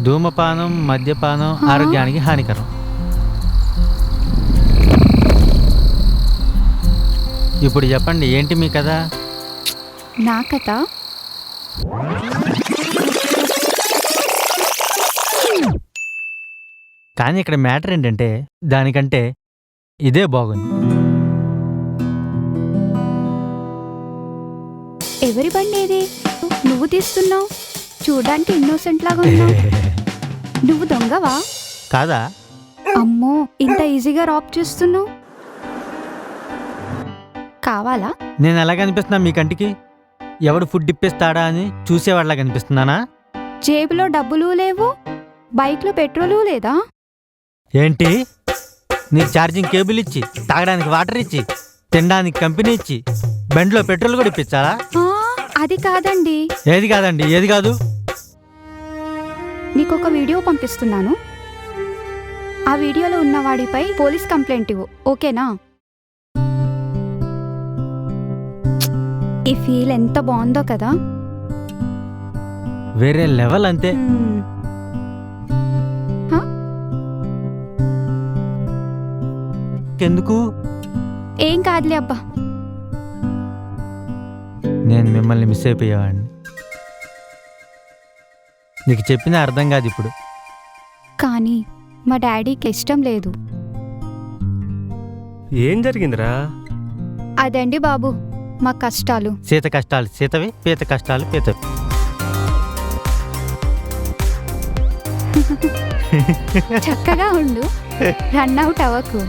ధూమపానం మద్యపానం ఆరోగ్యానికి హానికరం. ఇప్పుడు చెప్పండి, ఏంటి మీ కథ? నా కథ కానీ ఇక్కడ మ్యాటర్ ఏంటంటే దానికంటే ఇదే బాగుంది. ఎవరి బండి ఇది? నువ్వు తీస్తున్నావు, చూడడానికి ఇన్నోసెంట్ లాగా ఉన్నావు. నువ్వు దొంగవా? కాదా? అమ్మో, ఇంత ఈజీగా రాప్ చేస్తున్నావు. కావాలా? నేను ఎలా కనిపిస్తున్నా మీ కంటికి? ఎవడు ఫుడ్ ఇప్పిస్తాడా అని చూసేవాళ్ళ కనిపిస్తున్నానా? జేబులో డబ్బులు లేవు, బైక్లో పెట్రోలు లేదా? ఏంటి, నీకు ఛార్జింగ్ కేబుల్ ఇచ్చి, తాగడానికి వాటర్ ఇచ్చి, తినడానికి కంపెనీ ఇచ్చి, బండిలో పెట్రోల్ కూడా ఇప్పించాలా? అది కాదండి. ఏది కాదండి? ఏది కాదు? నీకొక వీడియో పంపిస్తున్నాను. ఆ వీడియోలో ఉన్నవాడిపై పోలీస్ కంప్లైంట్ ఇవ్వు, ఓకేనా? ఈ ఫీల్ ఎంత బాగుందో కదా. వేరే లెవెల్ అంతే. ఎందుకు? ఏం కాదులే అబ్బా. నేను మిమ్మల్ని మిస్ అయిపోయేవాడిని. నీకు చెప్పినా అర్థం కాదు ఇప్పుడు. కానీ మా డాడీకి ఇష్టం లేదు. ఏం జరిగిందిరా? అదండి బాబు మా కష్టాలు. సీత కష్టాలు సీతవి, పీత కష్టాలు పీతవి. చక్కగా ఉండు, రన్ అవుట్ అవ్వకు.